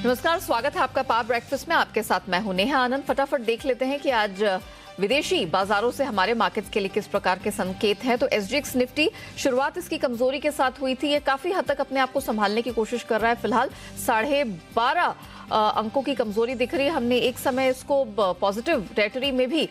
नमस्कार, स्वागत है आपका पावर ब्रेकफास्ट में। आपके साथ मैं हूं नेहा आनंद। फटाफट देख लेते हैं कि आज विदेशी बाजारों से हमारे मार्केट्स के लिए किस प्रकार के संकेत हैं। तो एसजीएक्स निफ्टी शुरुआत इसकी कमजोरी के साथ हुई थी। ये काफी हद तक अपने आप को संभालने की कोशिश कर रहा है। फिलहाल 12.5 अंकों की कमजोरी दिख रही है। हमने एक समय इसको पॉजिटिव टेरिटरी में भी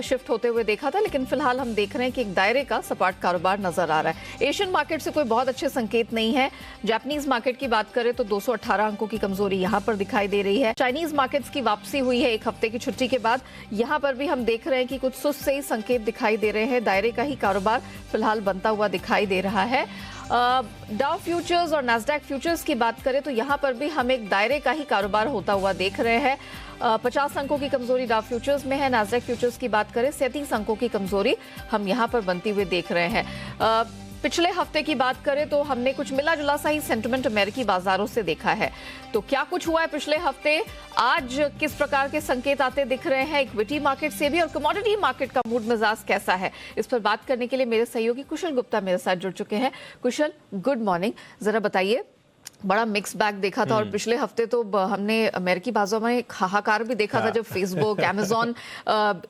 शिफ्ट होते हुए देखा था, लेकिन फिलहाल हम देख रहे हैं कि एक दायरे का सपाट कारोबार नजर आ रहा है। एशियन मार्केट से कोई बहुत अच्छे संकेत नहीं है। जापानीज मार्केट की बात करें तो 218 अंकों की कमजोरी यहां पर दिखाई दे रही है। चाइनीज मार्केट्स की वापसी हुई है एक हफ्ते की छुट्टी के बाद। यहां पर भी हम देख रहे हैं कि कुछ सुस्त से ही संकेत दिखाई दे रहे हैं। दायरे का ही कारोबार फिलहाल बनता हुआ दिखाई दे रहा है। डाउ फ्यूचर्स और नैस्डैक फ्यूचर्स की बात करें तो यहां पर भी हम एक दायरे का ही कारोबार होता हुआ देख रहे हैं। 50 अंकों की कमजोरी डाउ फ्यूचर्स में है। नैस्डैक फ्यूचर्स की बात करें 37 अंकों की कमजोरी हम यहां पर बनती हुई देख रहे हैं। पिछले हफ्ते की बात करें तो हमने कुछ मिला जुला सा ही सेंटिमेंट अमेरिकी बाजारों से देखा है। तो क्या कुछ हुआ है पिछले हफ्ते, आज किस प्रकार के संकेत आते दिख रहे हैं इक्विटी मार्केट से भी, और कमोडिटी मार्केट का मूड मिजाज कैसा है, इस पर बात करने के लिए मेरे सहयोगी कुशल गुप्ता मेरे साथ जुड़ चुके हैं। कुशल, गुड मॉर्निंग। जरा बताइए, बड़ा मिक्स बैग देखा था और पिछले हफ्ते तो हमने अमेरिकी बाजारों में हाहाकार भी देखा था जब फेसबुक, अमेजॉन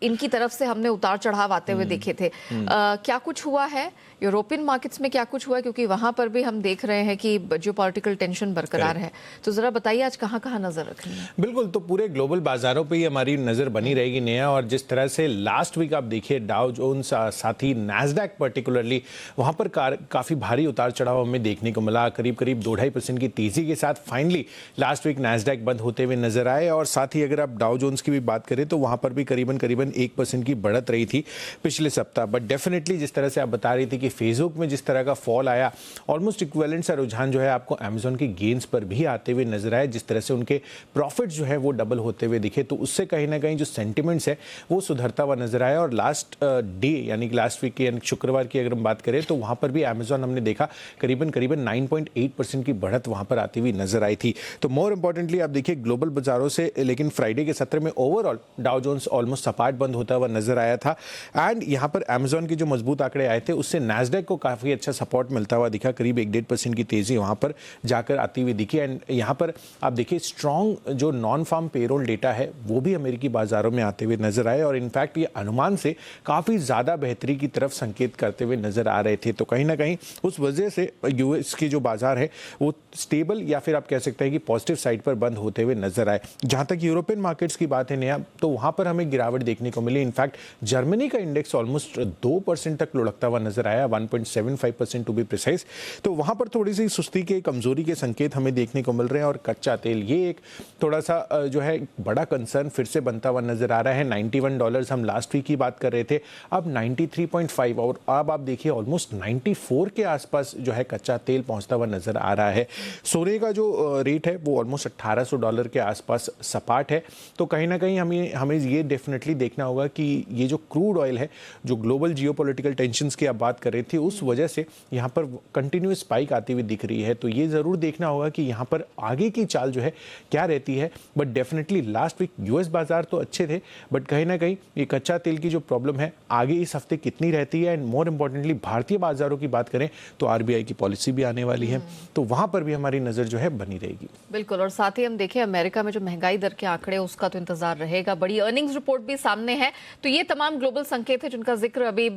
इनकी तरफ से हमने उतार चढ़ाव आते हुए देखे थे। क्या कुछ हुआ है यूरोपियन मार्केट्स में, क्या कुछ हुआ है, क्योंकि वहां पर भी हम देख रहे हैं कि जियोपॉलिटिकल टेंशन बरकरार है। तो जरा बताइए आज कहां कहां नजर रखनी है। बिल्कुल, तो पूरे ग्लोबल बाजारों पे ही हमारी नजर बनी रहेगी नेहा। और जिस तरह से लास्ट वीक आप देखिए डाउ जोन्स साथ ही नैस्डैक पर्टिकुलरली वहां पर काफी भारी उतार चढ़ाव हमें देखने को मिला। करीब करीब 2-2.5% की तेजी के साथ फाइनली लास्ट वीक नैस्डैक बंद होते हुए नजर आए। और साथ ही अगर आप डाउ जोन्स की भी बात करें तो वहां पर भी करीबन 1% की बढ़त रही थी पिछले सप्ताह। बट डेफिनेटली जिस तरह से आप बता रही थी कि फेसबुक में जिस तरह का फॉल आया, ऑलमोस्ट इक्विवेलेंट सा रुझान जो है आपको अमेजॉन की गेन्स पर भी आते हुए नजर आए। जिस तरह से उनके प्रॉफिट जो है वो डबल होते हुए दिखे, तो उससे कहीं ना कहीं जो सेंटिमेंट्स है वो सुधरता हुआ नजर आया। और लास्ट डे यानी कि लास्ट वीक यानी शुक्रवार की अगर हम बात करें तो वहां पर भी अमेजॉन हमने देखा करीबन 9.8% की बढ़त वहां पर आती हुई नजर आई थी। तो मोर इंपॉर्टेंटली आप देखिए ग्लोबल बाजारों से, लेकिन फ्राइडे के सत्र में ओवरऑल डाउ जोन्स ऑलमोस्ट सपाट बंद होता हुआ नजर आया था। एंड यहां पर अमेजॉन के जो मजबूत आंकड़े आए थे उससे नैस्डैक को काफी अच्छा सपोर्ट मिलता हुआ दिखा। करीब 1-1.5% की तेजी वहां पर जाकर आती हुई दिखी। एंड यहां पर आप देखिए स्ट्रॉन्ग जो नॉन फार्म पेरोल डेटा है वो भी अमेरिकी बाजारों में आते हुए नजर आए। और इनफैक्ट ये अनुमान से काफी ज्यादा बेहतरी की तरफ संकेत करते हुए नजर आ रहे थे। तो कहीं ना कहीं उस वजह से यूएस के जो बाजार है वो स्टेबल या फिर आप कह सकते हैं कि पॉजिटिव साइड पर बंद होते हुए नजर आए। जहां तक यूरोपियन मार्केट्स की बात है नया, तो वहां पर हमें गिरावट देखने को मिली। इनफैक्ट जर्मनी का इंडेक्स ऑलमोस्ट 2% तक लुढ़कता हुआ नजर आया, 1.75% टू बी प्रिसाइज। तो वहां पर थोड़ी सी सुस्ती के, कमजोरी के संकेत हमें देखने को मिल रहे हैं। और कच्चा तेल ये एक थोड़ा सा जो है बड़ा कंसर्न फिर से बनता हुआ नजर आ रहा है। $91 हम लास्ट वीक की बात कर रहे थे, अब 93.5 और अब आप देखिए ऑलमोस्ट 94 के आसपास जो है कच्चा तेल पहुंचता हुआ नजर आ रहा है। सोने का जो रेट है वो ऑलमोस्ट $1800 के आसपास सपाट है। तो कहीं ना कहीं हमें ये डेफिनेटली देखना होगा कि ये जो क्रूड ऑयल है, जो ग्लोबल जियोपॉलिटिकल टेंशंस की आप बात कर रहे थे, उस वजह से यहाँ पर कंटिन्यूस स्पाइक आती हुई दिख रही है। तो ये जरूर देखना होगा कि यहाँ पर आगे की चाल जो है क्या रहती है। But definitely last week US बाजार तो अच्छे थे, बट कहीं ना कहीं ये कच्चा तेल की जो प्रॉब्लम है आगे इस हफ्ते कितनी रहती है। एंड मोर इंपॉर्टेंटली भारतीय बाजारों की बात करें तो आरबीआई की पॉलिसी भी आने वाली है, तो वहां पर भी हमारी नजर जो है बनी रहेगी। बिल्कुल, और साथ ही हम देखें अमेरिका में जो महंगाई दर के आंकड़े उसका तो इंतजार रहेगा। बड़ी अर्निंग्स रिपोर्ट भी सामने है। तो ये तमाम ग्लोबल संकेत है जिनका जिक्र अभी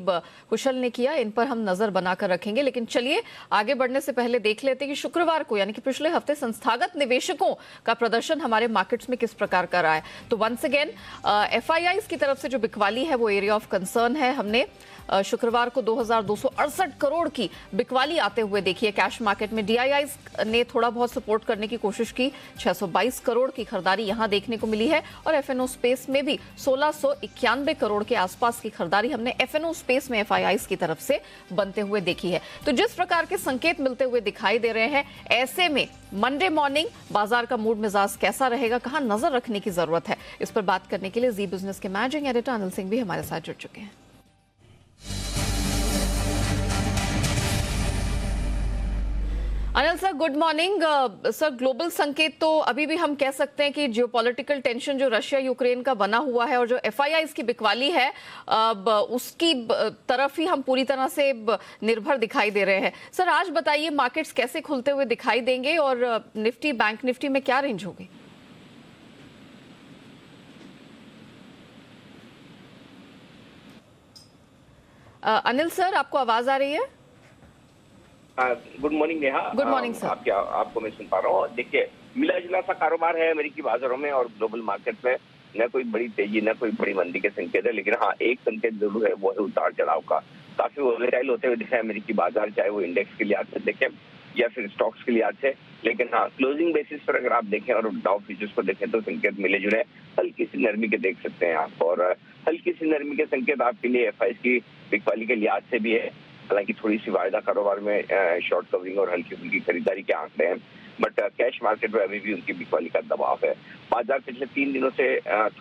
कुशल ने किया, इन पर हम नजर बनाकर रखेंगे। लेकिन चलिए आगे बढ़ने से पहले देख लेते हैं कि शुक्रवार को यानी कि पिछले हफ्ते संस्थागत निवेशकों का प्रदर्शन हमारे मार्केट्स में किस प्रकार का रहा है। तो वंस अगेन एफआईआईज की तरफ से जो बिकवाली है वो एरिया ऑफ कंसर्न है। हमने शुक्रवार को 2268 करोड़ की बिकवाली आते हुए देखी है। कैश मार्केट में डीआईआईज ने थोड़ा बहुत सपोर्ट करने की कोशिश की, 622 करोड़ की खरीदारी यहां देखने को मिली है। और एफएनओ स्पेस में भी 1691 करोड़ के आसपास की खरीदारी हमने एफएनओ स्पेस में एफआईआईज की तरफ से बनते हुए देखी है। तो जिस प्रकार के संकेत मिलते हुए दिखाई दे रहे हैं, ऐसे में मंडे मॉर्निंग बाजार का मूड मिजाज कैसा रहेगा, कहां नजर रखने की जरूरत है, इस पर बात करने के लिए जी बिजनेस के मैनेजिंग एडिटर अनिल सिंह भी हमारे साथ जुड़ चुके हैं। Anil sir, good morning sir. Global संकेत तो अभी भी हम कह सकते हैं कि जियोपॉलिटिकल टेंशन जो रशिया यूक्रेन का बना हुआ है और जो एफआईआईज की बिकवाली है उसकी तरफ ही हम पूरी तरह से निर्भर दिखाई दे रहे हैं। सर आज बताइए मार्केट्स कैसे खुलते हुए दिखाई देंगे और निफ्टी, बैंक निफ्टी में क्या रेंज होगी? अनिल सर, आपको आवाज आ रही है? Good morning Neha. Good morning sir. आपको मैं सुन पा रहा हूँ। देखिए, मिला जुला सा कारोबार है अमेरिकी बाजारों में और ग्लोबल मार्केट में। न कोई बड़ी तेजी न कोई बड़ी मंदी के संकेत है, लेकिन हाँ, एक संकेत जरूर है, वो है उतार चढ़ाव का। काफी वोलेटाइल होते हुए दिखे अमेरिकी बाजार, चाहे वो इंडेक्स के लिहाज से देखें या फिर स्टॉक्स के लिहाज से। लेकिन हाँ, क्लोजिंग बेसिस पर अगर आप देखें और डाउ फ्यूचर्स को देखें तो संकेत मिले जुले हल्की सी नरमी के देख सकते हैं आप। और हल्की सी नरमी के संकेत आपके लिए एफआईएस की बिकवाली के लिहाज से भी है। हालांकि थोड़ी सी वायदा कारोबार में शॉर्ट कवरिंग और हल्की फुल्की खरीदारी के आंकड़े हैं, बट कैश मार्केट में अभी भी उनकी बिकवाली का दबाव है। बाजार पिछले 3 दिनों से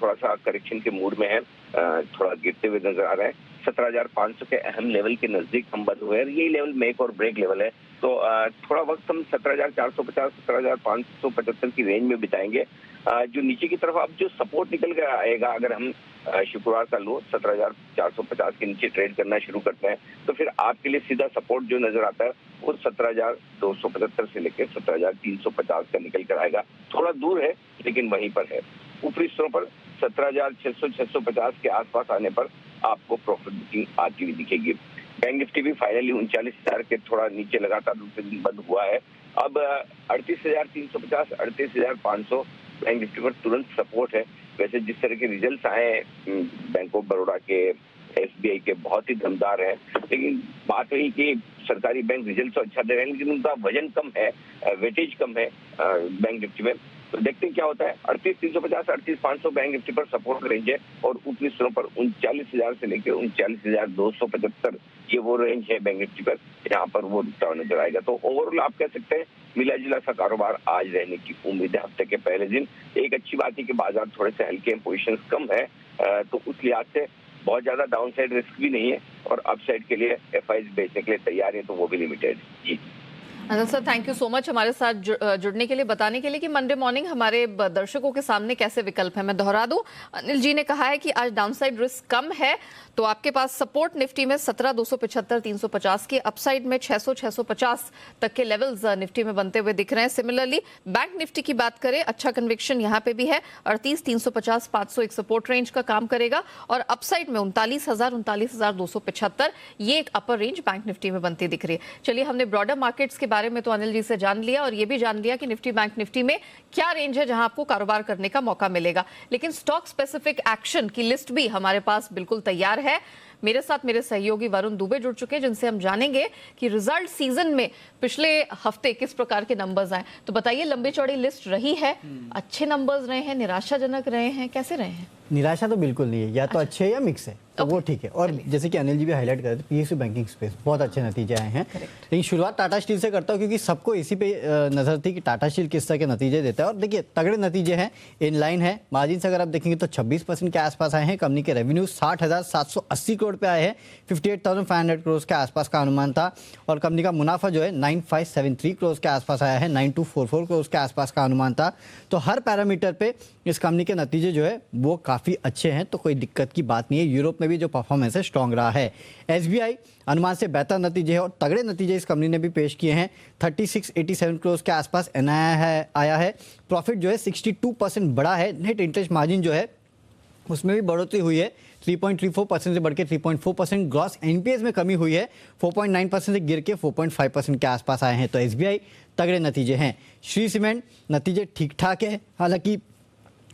थोड़ा सा करेक्शन के मूड में है, थोड़ा गिरते हुए नजर आ रहा है। 17,500 के अहम लेवल के नजदीक हम बंद हुए हैं। यही लेवल मेक और ब्रेक लेवल है, तो थोड़ा वक्त हम 17,450 17,575 की रेंज में बिताएंगे। जो नीचे की तरफ अब जो सपोर्ट निकल कर आएगा, अगर हम शुक्रवार का लो 17,450 के नीचे ट्रेड करना शुरू करते हैं, तो फिर आपके लिए सीधा सपोर्ट जो नजर आता है वो 17,275 से लेकर 17,350 का निकल कर आएगा। थोड़ा दूर है लेकिन वहीं पर है। ऊपरी स्तरों पर 17,600-650 के आसपास आने पर आपको प्रॉफिट बुकिंग आती हुई दिखेगी। बैंक निफ्टी भी फाइनली 39,000 के थोड़ा नीचे लगातार दूसरे दिन बंद हुआ है। अब 38,350, 38,500 बैंक निफ्टी पर तुरंत सपोर्ट है। वैसे जिस तरह के रिजल्ट्स आए बैंक ऑफ बड़ौदा के, एसबीआई के, बहुत ही दमदार है, लेकिन बात वही कि सरकारी बैंक रिजल्ट तो अच्छा दे रहे हैं लेकिन उनका वजन कम है, वेटेज कम है बैंक निफ्टी में। तो देखते हैं क्या होता है। 38,350, 38,500 बैंक निफ्टी पर सपोर्ट रेंज है और ऊपरी स्तरों पर 39,000 से लेकर 39,275 ये वो रेंज है बैंक निफ्टी पर, यहाँ पर वो रुकता नजर आएगा। तो ओवरऑल आप कह सकते हैं मिला जुला सा कारोबार आज रहने की उम्मीद है। हफ्ते के पहले दिन एक अच्छी बात है कि बाजार थोड़े से हल्के हैं, पोजीशन कम है, तो उस लिहाज से बहुत ज्यादा डाउन साइड रिस्क भी नहीं है और अपसाइड के लिए एफआईएस बेचने के लिए तैयार है, तो वो भी लिमिटेड। जी Anil sir, thank you so much हमारे साथ जुड़ने के लिए, बताने के लिए कि मंडे मॉर्निंग हमारे दर्शकों के सामने कैसे विकल्प है। मैं दोहरा दूं, अनिल जी ने कहा है कि आज डाउनसाइड रिस्क कम है, तो आपके पास सपोर्ट निफ्टी में 17,275 350 के, अपसाइड में 600 650 तक के लेवल्स निफ्टी में बनते हुए दिख रहे हैं। सिमिलरली बैंक निफ्टी की बात करें, अच्छा कन्विक्शन यहाँ पे भी है, 38,350 500 एक सपोर्ट रेंज का काम करेगा और अपसाइड में 39,000 39,275 ये एक अपर रेंज बैंक निफ्टी में बनती दिख रही है। चलिए, हमने ब्रॉडर मार्केट्स के बारे में तो अनिल जी से जान लिया और ये भी जान लिया कि निफ्टी बैंक निफ्टी में क्या रेंज है जहां आपको कारोबार करने का मौका मिलेगा, लेकिन स्टॉक स्पेसिफिक एक्शन की लिस्ट भी हमारे पास बिल्कुल तैयार है। मेरे साथ मेरे सहयोगी वरुण दुबे जुड़ चुके हैं, जिनसे हम जानेंगे कि रिजल्ट सीजन में पिछले हफ्ते किस प्रकार के नंबर्स आए। तो बताइए, लंबी चौड़ी लिस्ट रही है, अच्छे नंबर्स रहे हैं, निराशाजनक रहे हैं, कैसे रहे हैं? निराशा तो बिल्कुल नहीं है, या तो अच्छे है या मिक्स है, तो वो ठीक है। और जैसे कि अनिल जी भी हाईलाइट कर रहे थे, पीएसयू बैंकिंग स्पेस बहुत अच्छे नतीजे आए हैं। लेकिन शुरुआत टाटा स्टील से करता हूँ क्योंकि सबको इसी पे नजर थी कि टाटा स्टील किस तरह के नतीजे देता है। और देखिए, तगड़े नतीजे हैं, इन लाइन है। मार्जिन अगर आप देखेंगे तो 26% के आसपास आए हैं। कंपनी के रेवेन्यू 60,780 करोड़ पे आए हैं, 58,500 करोड़ के आसपास का अनुमान था। और कंपनी का मुनाफा जो है 9,573 करोड़ के आसपास आया है, 9,244 करोड़ के आसपास का अनुमान था। तो हर पैरामीटर पे इस कंपनी के नतीजे जो है वो काफ़ी अच्छे हैं, तो कोई दिक्कत की बात नहीं है। यूरोप में भी जो परफॉर्मेंस है स्ट्रॉन्ग रहा है। एसबीआई अनुमान से बेहतर नतीजे है और तगड़े नतीजे इस कंपनी ने भी पेश किए हैं। 3687 करोड़ के आसपास एनआईआई आया है। प्रॉफिट जो है 62% बढ़ा है। नेट इंटरेस्ट मार्जिन जो है उसमें भी बढ़ोतरी हुई है, 3.34% से बढ़ के 3.4%। ग्रॉस एनपीएस में कमी हुई है, 4.9% से गिर के 4.5% के आसपास आए हैं। तो एसबीआई तगड़े नतीजे हैं। श्री सीमेंट नतीजे ठीक ठाक है, हालांकि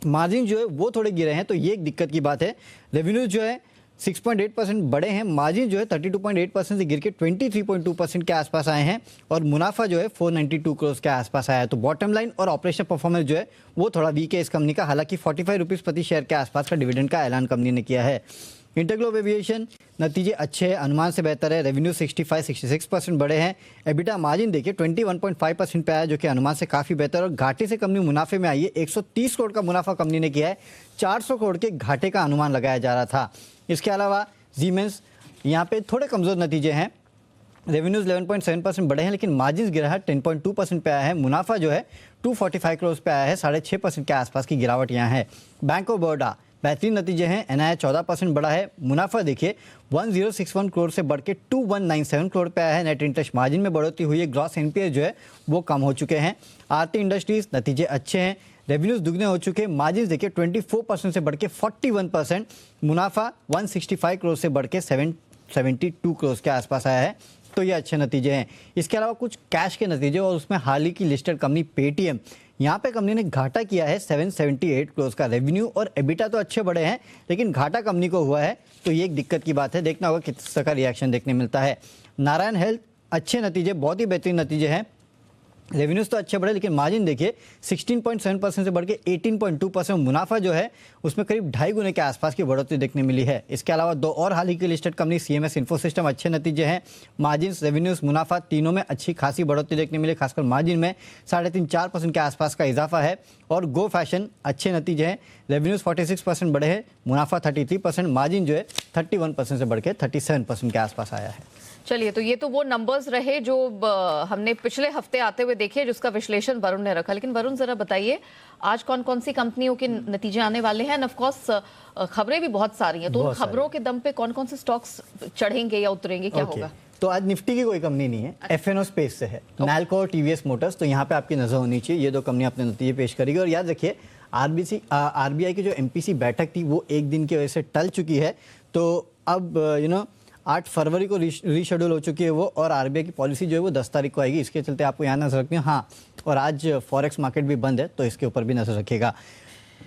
मार्जिन जो है वो थोड़े गिरे हैं, तो ये एक दिक्कत की बात है। रेवेन्यू जो है 6.8% बढ़े हैं, मार्जिन जो है 32.8% से गिर के 23.2% के आसपास आए हैं और मुनाफा जो है 492 करोड़ के आसपास आया है। तो बॉटम लाइन और ऑपरेशनल परफॉर्मेंस जो है वो थोड़ा वीक है इस कंपनी का। हालांकि 45 रुपीज़ प्रति शेयर के आसपास का डिविडेंड का ऐलान कंपनी ने किया है। इंटरग्लोब एविएशन नतीजे अच्छे हैं, अनुमान से बेहतर है। रेवेन्यू 65-66% बढ़े हैं। एबिटा मार्जिन देखिए 21.5% पे आया, जो कि अनुमान से काफ़ी बेहतर। और घाटे से कंपनी मुनाफे में आई है। 130 करोड़ का मुनाफा कंपनी ने किया है, 400 करोड़ के घाटे का अनुमान लगाया जा रहा था। इसके अलावा जीमेंस यहाँ पे थोड़े कमज़ोर नतीजे हैं। रेवेन्यूज़ 11.7% बढ़े हैं, लेकिन मार्जिन गिरा है, 10.2% पे आया है। मुनाफा जो है 245 करोड़ पे आया है, 6.5% के आसपास की गिरावट यहाँ है। बैंक ऑफ बड़ौदा बेहतरीन नतीजे हैं। एनआईआई 14% बढ़ा है। मुनाफा देखिए 1061 करोड़ से बढ़ के 2197 करोड़ पे आया है। नेट इंटरेस्ट मार्जिन में बढ़ोतरी हुई है। ग्रॉस एनपीएस जो है वो कम हो चुके हैं। आरती इंडस्ट्रीज नतीजे अच्छे हैं। रेवेन्यूज दुगने हो चुके हैं। मार्जिन देखिए 24% से बढ़ के 41%। मुनाफा 165 करोड़ से बढ़ के 72 करोड़ के आसपास आया है, तो ये अच्छे नतीजे हैं। इसके अलावा कुछ कैश के नतीजे और उसमें हाल ही की लिस्टेड कंपनी पेटीएम, यहाँ पे कंपनी ने घाटा किया है 778 करोड़ का। रेवेन्यू और एबिटा तो अच्छे बढ़े हैं, लेकिन घाटा कंपनी को हुआ है, तो ये एक दिक्कत की बात है। देखना होगा किस तरह का रिएक्शन देखने मिलता है। नारायण हेल्थ अच्छे नतीजे, बहुत ही बेहतरीन नतीजे हैं। रेवेन्यूज तो अच्छे बढ़े, लेकिन मार्जिन देखिए 16.7% से बढ़ के 18.2%। मुनाफा जो है उसमें करीब 2.5 गुने के आसपास की बढ़ोतरी देखने मिली है। इसके अलावा दो और हाल ही की लिस्टेड कंपनी सीएमएस इन्फोसिस्टम, अच्छे नतीजे हैं। मार्जिन, रेवेन्यूज, मुनाफा तीनों में अच्छी खासी बढ़ोतरी देखने मिली, खासकर मार्जिन में 3.5-4% के आसपास का इजाफा है। और गो फैशन अच्छे नतीजे हैं, रेवेन्यूज 46% बढ़े हैं, मुनाफा 33%, मार्जिन जो है 31% से बढ़ के 37% के आसपास आया है। चलिए, तो ये तो वो नंबर्स रहे जो हमने पिछले हफ्ते आते हुए देखे, जिसका विश्लेषण वरुण ने रखा। लेकिन वरुण, जरा बताइए आज कौन कौन सी कंपनियों के नतीजे आने वाले हैं? ऑफ कोर्स खबरें भी बहुत सारी हैं, तो उन खबरों के दम पे कौन कौन से स्टॉक्स चढ़ेंगे या उतरेंगे, क्या होगा? तो आज निफ्टी की कोई कंपनी नहीं है, एफएनओ स्पेस से है, नैल्को और टीवीएस मोटर्स। तो यहाँ पे आपकी नजर होनी चाहिए, ये दो कंपनी अपने नतीजे पेश करेगी। और याद रखिए आरबीआई की जो एमपीसी बैठक थी वो एक दिन की वजह से टल चुकी है, तो अब 8 फरवरी को रीशेड्यूल हो चुकी है वो, और आरबीआई की पॉलिसी जो है वो 10 तारीख को आएगी। इसके चलते आपको यहाँ नजर रखनी है। हाँ, और आज फॉरेक्स मार्केट भी बंद है, तो इसके ऊपर भी नजर रखिएगा।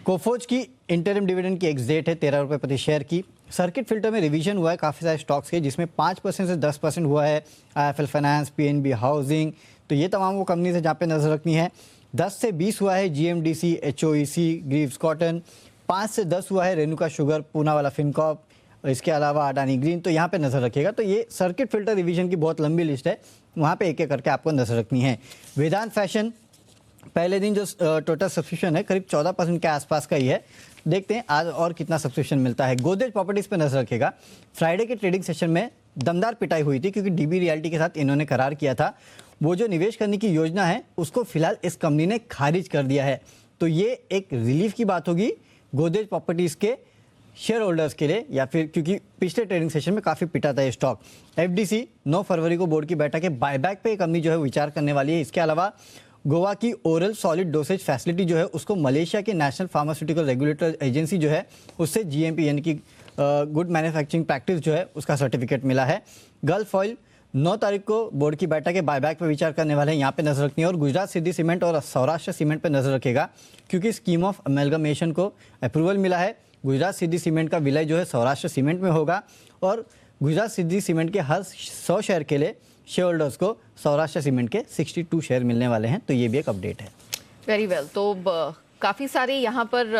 कोफोज की इंटरिम डिविडेंड की एक्स डेट है 13 रुपये प्रति शेयर की। सर्किट फिल्टर में रिवीजन हुआ है काफ़ी सारे स्टॉक्स के, जिसमें 5% से 10% हुआ है। आईएफएल फाइनेंस, पीएनबी हाउसिंग, तो ये तमाम वो कंपनी है जहाँ पे नजर रखनी है। 10 से 20 हुआ है जीएमडीसी, एचओईसी, ग्रीव्स कॉटन। 5 से 10 हुआ है रेणुका शुगर, पूना वाला फिनकॉप, इसके अलावा अडानी ग्रीन। तो यहाँ पे नजर रखिएगा। तो ये सर्किट फिल्टर रिवीजन की बहुत लंबी लिस्ट है, वहाँ पे एक एक करके आपको नजर रखनी है। वेदांत फैशन, पहले दिन जो टोटल सब्सक्रिप्शन है करीब 14% के आसपास का ही है। देखते हैं आज और कितना सब्सक्रिप्शन मिलता है। गोदरेज प्रॉपर्टीज पे नजर रखिएगा। फ्राइडे के ट्रेडिंग सेशन में दमदार पिटाई हुई थी, क्योंकि डीबी रियल्टी के साथ इन्होंने करार किया था। वो जो निवेश करने की योजना है उसको फिलहाल इस कंपनी ने खारिज कर दिया है। तो ये एक रिलीफ की बात होगी गोदरेज प्रॉपर्टीज के शेयर होल्डर्स के लिए, या फिर क्योंकि पिछले ट्रेडिंग सेशन में काफ़ी पिटा था ये स्टॉक। एफडीसी 9 फरवरी को बोर्ड की बैठक है, बायबैक पे कंपनी जो है विचार करने वाली है। इसके अलावा गोवा की ओरल सॉलिड डोसेज फैसिलिटी जो है उसको मलेशिया के नेशनल फार्मास्यूटिकल रेगुलेटर एजेंसी जो है उससे जीएमपी यानी कि गुड मैन्युफैक्चरिंग प्रैक्टिस जो है उसका सर्टिफिकेट मिला है। गल्फ ऑयल 9 तारीख को बोर्ड की बैठक है, बायबैक पे विचार करने वाले हैं, यहाँ पे नजर रखनी है। और गुजरात सिद्धि सीमेंट और सौराष्ट्र सीमेंट पे नजर रखेगा, क्योंकि स्कीम ऑफ अमेलगमेशन को अप्रूवल मिला है। गुजरात सिद्धि सीमेंट का विलय जो है सौराष्ट्र सीमेंट में होगा, और गुजरात सिद्धि सीमेंट के हर 100 शेयर के लिए शेयर होल्डर्स को सौराष्ट्र सीमेंट के 62 शेयर मिलने वाले हैं। तो ये भी एक अपडेट है। वेरी वेल, तो काफ़ी सारी यहाँ पर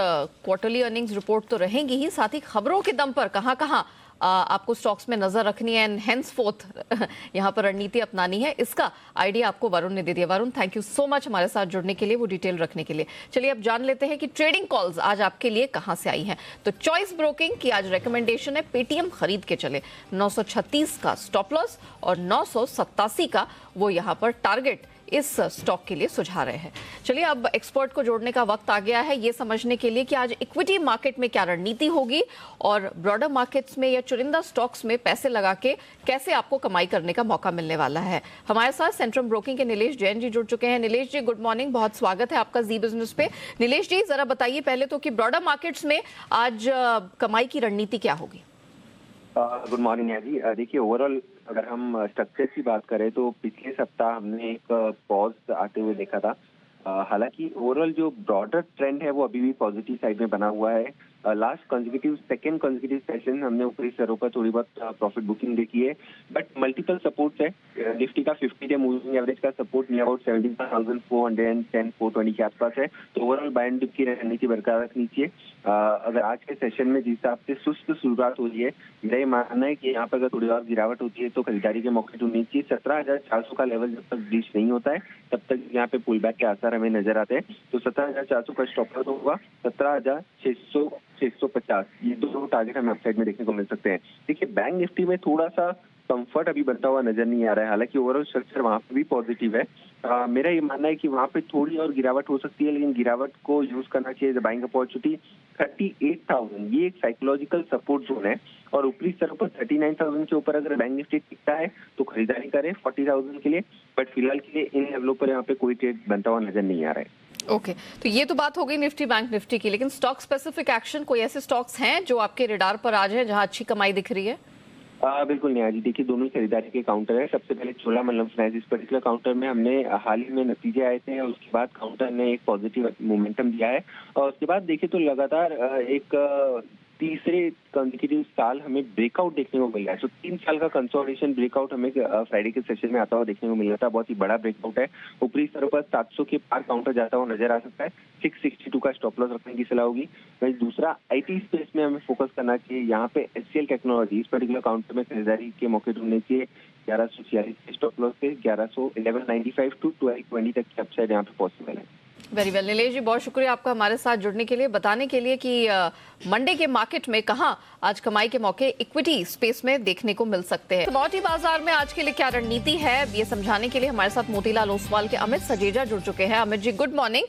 क्वार्टरली अर्निंग्स रिपोर्ट तो रहेंगी ही, साथ ही खबरों के दम पर कहाँ कहाँ आपको स्टॉक्स में नजर रखनी है एंड हेंस फोर्थ यहाँ पर रणनीति अपनानी है, इसका आइडिया आपको वरुण ने दे दिया। Varun, thank you so much हमारे साथ जुड़ने के लिए, वो डिटेल रखने के लिए। चलिए अब जान लेते हैं कि ट्रेडिंग कॉल्स आज आपके लिए कहां से आई हैं। तो चॉइस ब्रोकिंग की आज रिकमेंडेशन है पेटीएम खरीद के चले। 936 का स्टॉप लॉस और 987 का वो यहाँ पर टारगेट इस स्टॉक के लिए सुझा रहे हैं। चलिए अब एक्सपर्ट को जोड़ने का वक्त आ गया है ये समझने के लिए कि आज इक्विटी मार्केट में क्या रणनीति होगी और ब्रॉडर मार्केट्स में या चुनिंदा स्टॉक्स में पैसे लगा के कैसे आपको कमाई करने का मौका मिलने वाला है। हमारे साथ सेंट्रम ब्रोकिंग के नीलेश जैन जी जुड़ चुके हैं। नीलेश जी, गुड मॉर्निंग, बहुत स्वागत है आपका जी बिजनेस पे। नीलेश जी, जरा बताइए पहले तो कि ब्रॉडर मार्केट्स में आज कमाई की रणनीति क्या होगी। गुड मॉर्निंग जी। देखिए, ओवरऑल अगर हम स्ट्रक्चर की बात करें तो पिछले सप्ताह हमने एक पॉज आते हुए देखा था। हालांकि ओवरऑल जो ब्रॉडर ट्रेंड है वो अभी भी पॉजिटिव साइड में बना हुआ है। लास्ट सेकंड कंसेक्यूटिव सेशन हमने ऊपरी स्तरों पर थोड़ी बहुत प्रॉफिट बुकिंग देखी है, बट मल्टीपल सपोर्ट्स है। निफ्टी का 50-डे मूविंग एवरेज का सपोर्ट नियर अबाउट 17,410 420 के आसपास है। तो ओवरऑल बाय एंड डिप की रणनीति बरकरार रखनी चाहिए। अगर आज के सेशन में जिस हिसाब से सुस्त शुरुआत हो रही है, मेरा ये मानना है कि यहाँ पर अगर थोड़ी और गिरावट होती है तो खरीदारी के मौके ढूंढनी चाहिए। 17,400 का लेवल जब तक ब्रीच नहीं होता है तब तक यहाँ पे पुल बैक के आसार हमें नजर आते हैं। तो 17,400 का स्टॉप लॉस होगा, 17,600 650, ये दो टारगेट हमें अपसाइड में देखने को मिल सकते हैं। देखिए, बैंक निफ्टी में थोड़ा सा कंफर्ट अभी बनता हुआ नजर नहीं आ रहा है। हालांकि ओवरऑल स्ट्रक्चर वहां पे भी पॉजिटिव है। मेरा ये मानना है कि वहां पे थोड़ी और गिरावट हो सकती है, लेकिन गिरावट को यूज करना चाहिए बाइंग अपॉर्चुनिटी। 38,000 ये एक साइकोलॉजिकल सपोर्ट जोन है, और ऊपरी स्तर पर 39,000 के ऊपर अगर बैंक निफ्टी टिकता है तो खरीदारी करें 40,000 के लिए। बट फिलहाल के लिए इन लेवलों पर यहाँ पे कोई ट्रेड बनता हुआ नजर नहीं आ रहा है। ओके, तो ये तो बात हो गई निफ्टी बैंक निफ्टी की, लेकिन स्टॉक स्पेसिफिक एक्शन, कोई ऐसे स्टॉक्स हैं जो आपके रिडार पर आज है जहां अच्छी कमाई दिख रही है? बिल्कुल नेहा जी, देखिए दोनों खरीदारी के काउंटर है। सबसे पहले चोलामंडलम फाइनेंस, इस पर्टिकुलर काउंटर में हमने हाल ही में नतीजे आए थे और उसके बाद काउंटर ने एक पॉजिटिव मोमेंटम दिया है और उसके बाद देखिए तो लगातार एक तीसरे कंसेक्यूटिव साल हमें ब्रेकआउट देखने को मिल रहा है। तो 3 साल का कंसोलिडेशन ब्रेकआउट हमें फ्राइडे के सेशन में आता हुआ देखने को मिल रहा था। बहुत ही बड़ा ब्रेकआउट है। ऊपरी स्तरों पर 700 के पार काउंटर जाता हुआ नजर आ सकता है। 662 का स्टॉप लॉस रखने की सलाह होगी। वही दूसरा आईटी स्पेस में हमें फोकस करना चाहिए। यहाँ पे एचसीएल टेक्नोलॉजी इस पर्टिकुलर काउंटर में खरीदारी के मौके ढूंढने चाहिए। 1146 के स्टॉप लॉस से 1195 टू 1220 तक की अपसाइड यहाँ पे पॉसिबल है। वेरी वेल नीलेश जी, बहुत शुक्रिया आपका हमारे साथ जुड़ने के लिए, बताने के लिए कि मंडे के मार्केट में कहां आज कमाई के मौके इक्विटी स्पेस में देखने को मिल सकते हैं। कमोडिटी बाजार में आज के लिए क्या रणनीति है, ये समझाने के लिए हमारे साथ मोतीलाल ओसवाल के अमित सजेजा जुड़ चुके हैं। Amit ji, good morning.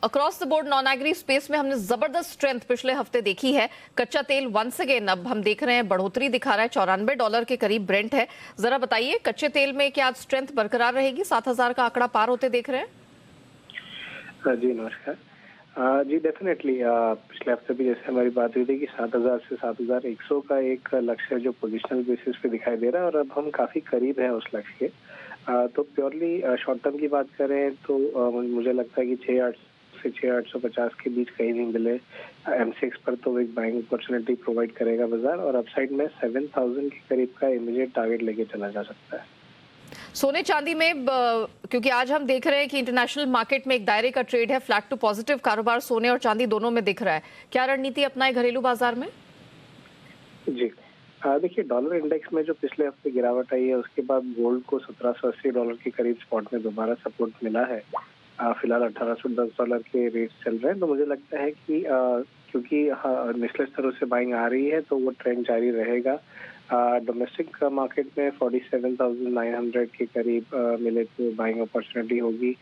Across the board non agri space में हमने जबरदस्त स्ट्रेंथ पिछले हफ्ते देखी है। कच्चा तेल वंस अगेन अब हम देख रहे हैं बढ़ोतरी दिखा रहा है, $94 के करीब ब्रेंट है। जरा बताइए, कच्चे तेल में क्या आज स्ट्रेंथ बरकरार रहेगी? 7,000 का आंकड़ा पार होते देख रहे हैं? जी नमस्कार। जी डेफिनेटली पिछले हफ्ते भी जैसे हमारी बात हुई थी कि 7,000 से 7,100 का एक लक्ष्य जो पोजिशनल बेसिस पे दिखाई दे रहा है और अब हम काफी करीब हैं उस लक्ष्य के। तो प्योरली शॉर्ट टर्म की बात करें तो मुझे लगता है कि 6,800 से 6,850 के बीच कहीं नहीं मिले M6 पर तो एक बाइंग अपॉर्चुनिटी प्रोवाइड करेगा बाजार और अपसाइड में 7,000 के करीब का इमीडिएट टारगेट लेके चला जा सकता है। सोने चांदी में क्योंकि आज हम देख रहे हैं कि इंटरनेशनल मार्केट में एक दायरे का ट्रेड है, फ्लैट टू पॉजिटिव कारोबार सोने और चांदी दोनों में दिख रहा है, क्या रणनीति अपनाए घरेलू बाजार में? जी देखिए, डॉलर इंडेक्स में जो पिछले हफ्ते गिरावट आई है उसके बाद गोल्ड को $1,780 के करीब स्पॉट में दोबारा सपोर्ट मिला है। फिलहाल $1,810 के रेट चल रहे हैं। तो मुझे लगता है कि क्योंकि निचले स्तरों से बाइंग आ रही है तो वो ट्रेंड जारी रहेगा। डोमेस्टिक मार्केट में 47,900 के करीब मिले तो बाइंग अपॉर्चुनिटी होगी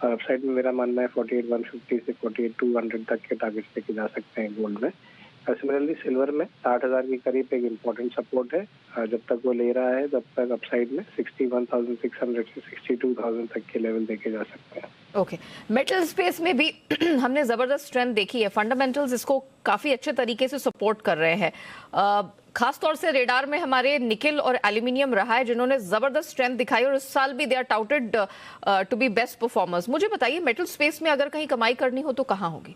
और अपसाइड में मेरा मानना है 48,150 से 48,200 तक के टारगेट्स लेके जा सकते हैं गोल्ड में। सिमिलरली सिल्वर में 60,000 के करीब एक इम्पोर्टेंट सपोर्ट है। जब तक वो ले रहा है तब तक अपसाइड में 61,600 से 62,000 तक के लेवल देखे जा सकते हैं। ओके, मेटल स्पेस में भी हमने जबरदस्त स्ट्रेंथ देखी है, फंडामेंटल्स इसको काफी अच्छे तरीके से सपोर्ट कर रहे हैं। खास तौर से रेडार में हमारे निकेल और एल्यूमिनियम रहा है जिन्होंने जबरदस्त स्ट्रेंथ दिखाई और इस साल भी they are touted to be best performers. मुझे बताइए, मेटल स्पेस में अगर कहीं कमाई करनी हो तो कहाँ होगी?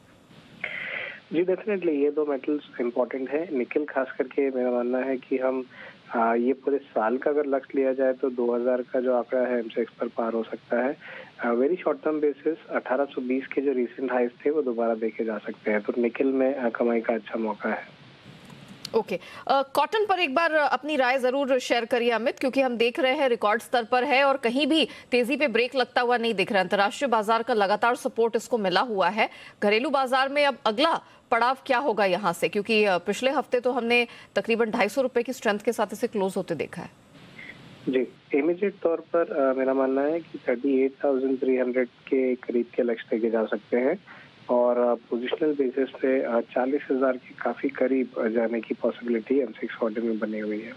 जी डेफिनेटली ये दो मेटल्स इम्पोर्टेंट है। निकेल खास करके मेरा मानना है कि हम ये पूरे साल का अगर लक्ष्य लिया जाए तो 2,000 का जो आंकड़ा है M6 पर पार हो सकता है। वेरी शॉर्ट टर्म बेसिस 1820 के जो रिसेंट हाइज थे वो दोबारा देखे जा सकते हैं। तो निकेल में कमाई का अच्छा मौका है। ओके, कॉटन पर एक बार अपनी राय जरूर शेयर करिए अमित, क्योंकि हम देख रहे हैं रिकॉर्ड स्तर पर है और कहीं भी तेजी पे ब्रेक लगता हुआ नहीं दिख रहा है। अंतर्राष्ट्रीय बाजार का लगातार सपोर्ट इसको मिला हुआ है। घरेलू बाजार में अब अगला पड़ाव क्या होगा यहाँ से, क्योंकि पिछले हफ्ते तो हमने तकरीबन 250 रुपए की स्ट्रेंथ के साथ इसे क्लोज होते देखा है। जी इमीडिएट तौर पर मेरा मानना है कि 38,300 के करीब के लक्ष्य लेके जा सकते हैं और पोजिशनल बेसिस पे 40,000 के काफी करीब जाने की पॉसिबिलिटी M6 ऑर्डर में बनी हुई है।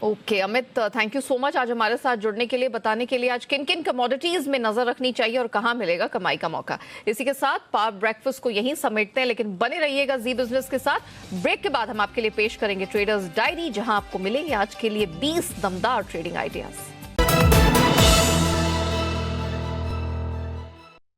Okay Amit, thank you so much आज हमारे साथ जुड़ने के लिए, बताने के लिए आज किन किन कमोडिटीज में नजर रखनी चाहिए और कहां मिलेगा कमाई का मौका। इसी के साथ पावर ब्रेकफास्ट को यहीं समेटते हैं, लेकिन बने रहिएगा जी बिजनेस के साथ। ब्रेक के बाद हम आपके लिए पेश करेंगे ट्रेडर्स डायरी, जहां आपको मिलेंगे आज के लिए 20 दमदार ट्रेडिंग आइडियाज।